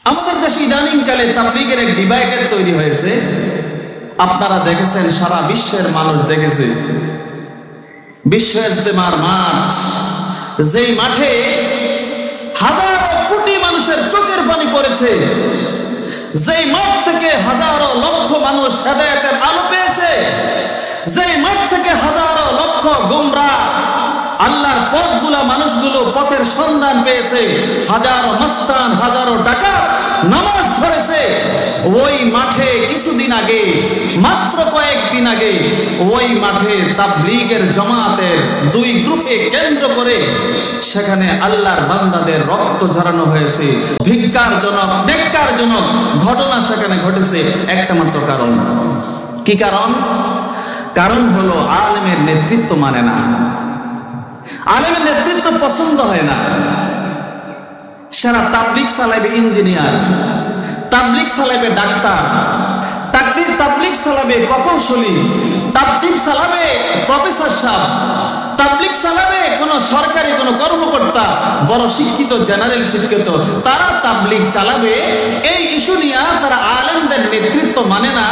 আমাদের দেশে ইদানিংকালে তাবলীগের এক ডিভাইডার তৈরি হয়েছে। আপনারা দেখেছেন, সারা বিশ্বের মানুষ দেখেছে। বিশ্ব ইজতেমার মাঠ, যেই মাঠে হাজারো কোটি মানুষের চোখের পানি পড়েছে, যেই মাঠ থেকে হাজারো লক্ষ মানুষ হেদায়েতের আলো পেয়েছে, যেই মাঠ থেকে হাজারো লক্ষ গোমরাহ আল্লাহর পথগুলা মানুষগুলো পথের সন্ধান পেয়েছে, হাজারো মাস্তান, হাজারো ডাকাত নামাজ ধরেছে, ওই মাঠে কিছুদিন আগে, মাত্র কয়েকদিন আগে, ওই মাঠে তাবলীগের জামাতের দুই গ্রুপে কেন্দ্র করে সেখানে আল্লাহর বান্দাদের রক্ত ঝরানো হয়েছে। ধিক্কারজনক, নেক্কারজনক ঘটনা সেখানে ঘটেছে। একটা মাত্র কারণ। কি কারণ? কারণ হলো আলেমের নেতৃত্ব মানে না, আলেমের নেতৃত্ব পছন্দ হয় না। সারা তাবলীগ চালাবে ইঞ্জিনিয়ার, তাবলীগ চালাবে ডাক্তার, তাবলীগ চালাবে প্রকৌশলী, তাবলীগ চালাবে প্রফেসর সাহেব, তাবলীগ চালাবে কোন সরকারি কোন কর্মকর্তা, বড় শিক্ষিত, জেনারেল শিক্ষিত, তারা তাবলীগ চালাবে। এই ইস্যু নিয়ে তারা আলেমদের নেতৃত্ব মানে না।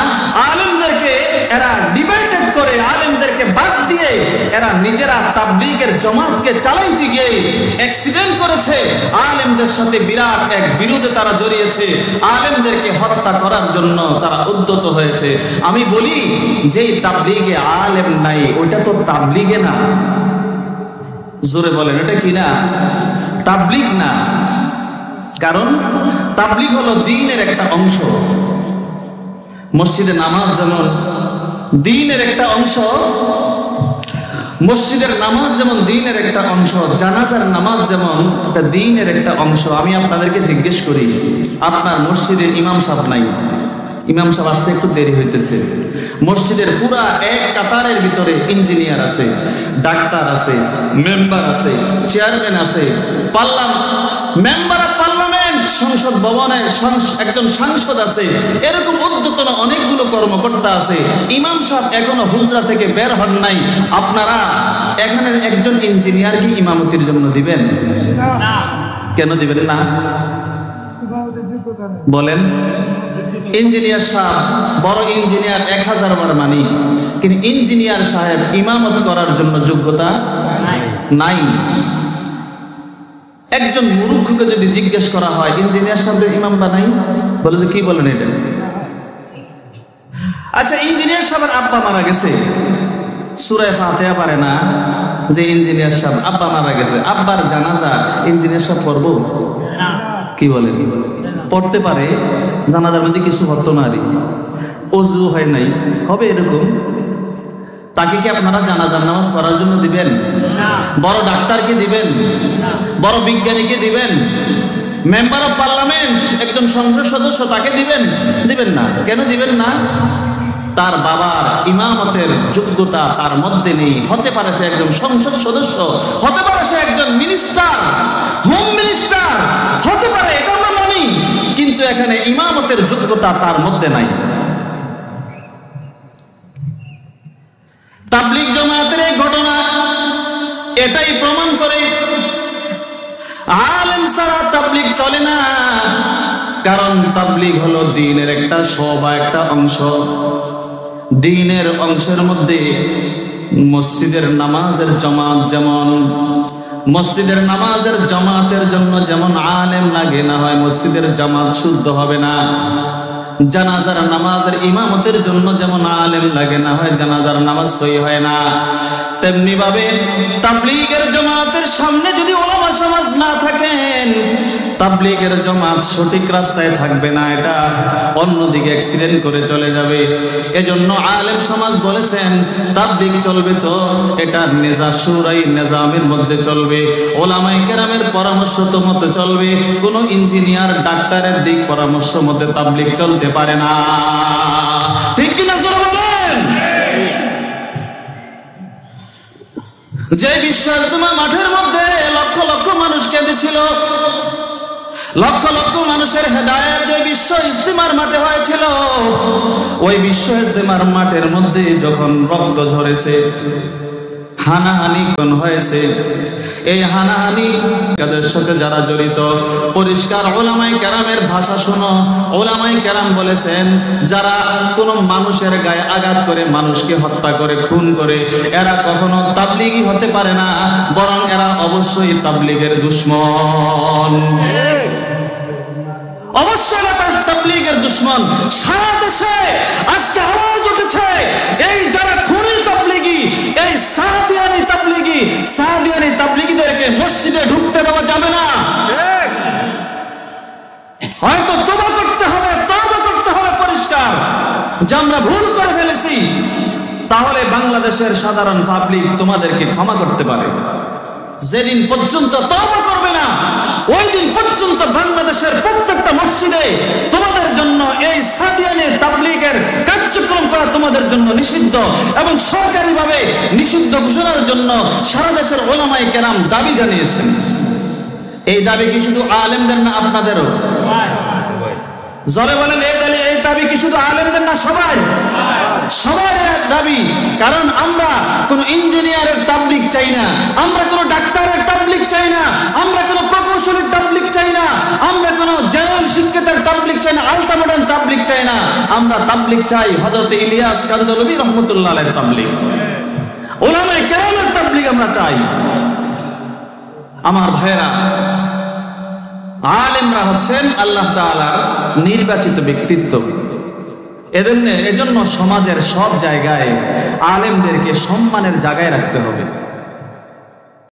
আলেমদেরকে এরা ডিভাইডেড করে, আলেমদেরকে বাদ দিয়ে এরা নিজেরা তাবলীগের জামাতকে চালাইতে গিয়ে অ্যাক্সিডেন্ট করেছে। আলেমদের সাথে বিরাট এক বিরোধে তারা জড়িয়েছে, আলেমদেরকে হত্যা করার জন্য তারা উদ্যত হয়েছে। আমি বলি, যেই তাবলীগে আলেম নাই ওইটা তো তাবলীগে না। জোরে বলেন, এটা কি না? তাবলীগ না। কারণ তাবলীগ হলো দ্বীনের একটা অংশ। মসজিদে নামাজ যেমন দ্বীনের একটা অংশ, মসজিদের নামাজ যেমন দ্বীনের একটা অংশ, জানাজার নামাজ যেমন এটা দ্বীনের একটা অংশ। আমি আপনাদেরকে জিজ্ঞেস করি, আপনার মসজিদে ইমাম সাহেব নাই, ইমাম সাহেব আসতে একটু দেরি হইতেছে, মসজিদের পুরা এক কাতারের ভিতরে ইঞ্জিনিয়ার আছে, ডাক্তার আছে, মেম্বার আছে, চেয়ারম্যান আছে, মেম্বার অফ পার্লামেন্ট, সংসদ ভবনের একজন সাংসদ আছে, এরকম উদ্যতন অনেকগুলো কর্মকর্তা আছে। ইমাম সাহেব এখনো হুজরা থেকে বের হন নাই। আপনারা এখানে একজন ইঞ্জিনিয়ার কি ইমামতির জন্য দিবেন? কেন দিবেন না বলেন? ইঞ্জিনিয়ার সাহেব, বড় ইঞ্জিনিয়ার 1000 বার মানি, কিন্তু ইঞ্জিনিয়ার সাহেব ইমামত করার জন্য যোগ্যতা নাই। একজন মূর্খকে যদি জিজ্ঞেস করা হয় ইঞ্জিনিয়ার সাহেবের ইমাম বানাই, বলে যে কি বলেন এটা? আচ্ছা, ইঞ্জিনিয়ার সাহেবের আব্বা মারা গেছে, সূরা ফাতিহা পারে না, যে ইঞ্জিনিয়ার সাহেব আব্বা মারা গেছে, আব্বার জানাজা ইঞ্জিনিয়ার সাহেব পড়বো? কি বলে? পড়তে পারে, জানাজার মধ্যে কিছু হতো না, অজু হয় নাই, হবে এরকম। তাকে কি আপনারা জানাজার নামাজ পড়ার জন্য দিবেন? বড় ডাক্তারকে দিবেন? বড় বিজ্ঞানীকে দিবেন? মেম্বার অফ পার্লামেন্ট, একজন সংসদ সদস্য, তাকে দিবেন? দিবেন না। কেন দিবেন না? তার বাবার ইমামতের যোগ্যতা তার মধ্যে নেই। হতে পারে সে একজন সংসদ সদস্য, হতে পারে সে একজন মিনিস্টার, হোম মিনিস্টার হতে পারে, এটা আমরা মানি, কিন্তু এখানে ইমামতের যোগ্যতা তার মধ্যে নাই। তাবলীগ জামাতের এই ঘটনা এটাই প্রমাণ করে, আলেম ছাড়া তাবলীগ চলে না। কারণ তাবলীগ হলো দ্বীনের একটা শোভা, একটা অংশ। দ্বীনের অংশের মধ্যে মসজিদের নামাজের জামাত, যেমন মসজিদের নামাজের জামাতের জন্য যেমন আলেম লাগে, না হয় মসজিদের জামাত শুদ্ধ হবে না। জানাজার নামাজের ইমামতের জন্য যেমন আলেম লাগে, না হয় জানাজার নামাজ সহি হয় না। তেমনি ভাবে তাবলীগের জামাতের সামনে যদি ওলামা সমাজ না থাকেন, তাবলীগের জামাত সঠিক রাস্তায় থাকবে না, এটা অন্যদিকে অ্যাক্সিডেন্ট করে চলে যাবে। এজন্য আলেম সমাজ বলেছেন তাবলীগ চলবে তো এটা শুরাই নিজামের মধ্যে চলবে, ওলামায়ে কেরামের পরামর্শ তো মতে চলবে। কোনো ইঞ্জিনিয়ার ডাক্তারের দিক পরামর্শ মতে তাবলীগ চলতে পারে না। ঠিক কিনা জোরে বলেন? যে বিশ্ব ইজতেমা মাঠের মধ্যে লক্ষ লক্ষ মানুষ কেঁদেছিল, লক্ষ লক্ষ মানুষের হেদায়েত যে বিশ্ব ইজতেমার মাঠে হয়েছিল, ওই বিশ্ব ইজতেমার মাঠের মধ্যে যখন রক্ত ঝরেছে, হানাহানি কোন হয়েছে, এই হানাহানি কাজের সাথে যারা জড়িত পরিষ্কার উলামায়ে কেরামের ভাষা শোনো। উলামায়ে কেরাম বলেছেন যারা কোন মানুষের গায়ে আঘাত করে, মানুষকে হত্যা করে, খুন করে, এরা কখনো তাবলীগী হতে পারে না, বরং এরা অবশ্যই তাবলীগের দুশমন। অবশ্যই তাবলীগের দুশমন। সারা দেশে আজকে আওয়াজ উঠেছে এই যারা খুনি তাবলীগী, এই সাদিয়ানি তাবলীগীদেরকে মসজিদে ঢুকতে দেওয়া যাবে না। হয়তো তওবা করতে হবে পরিষ্কার যে আমরা ভুল করে ফেলেছি, তাহলে বাংলাদেশের সাধারণ পাবলিক তোমাদেরকে ক্ষমা করতে পারে। যেদিন পর্যন্ত তওবা করবে না, ওই দিন পর্যন্ত বাংলাদেশের প্রত্যেকটা মসজিদে তোমাদের জন্য এই সাদিয়ানি তাবলীগের কার্যক্রম করা তোমাদের জন্য নিষিদ্ধ, এবং সরকারিভাবে নিষিদ্ধ ঘোষণার জন্য সারা দেশের উলামায়ে কেরাম দাবি জানিয়েছেন। এই দাবি কি শুধু আলেমদের না, আপনাদেরও? জোরে বলেন, এই দাবি কি শুধু আলেমদের না, সবার দাবি। কারণ আমরা কোন ইঞ্জিনিয়ারের তাবলীগ চাই না, আমরা কোন ডাক্তারের তাবলীগ চাই না, আমরা কোন প্রকৌশলীর তাবলীগ চাই না, আমরা কোন জেনারেল শিক্ষিতের তাবলীগ চাই না, আলট্রা মডার্ন তাবলীগ চাই না। আমরা তাবলীগ চাই হযরত ইলিয়াস কান্দলবী রাহমাতুল্লাহ আলাইহির তাবলীগ, উলামায়ে কেরামের তাবলীগ আমরা চাই। আমার ভাইরা, আলেমরা হচ্ছেন আল্লাহ তাআলার নির্বাচিত ব্যক্তিত্ব। এজন্য সমাজের সব জায়গায় আলেমদেরকে সম্মানের জায়গায় রাখতে হবে।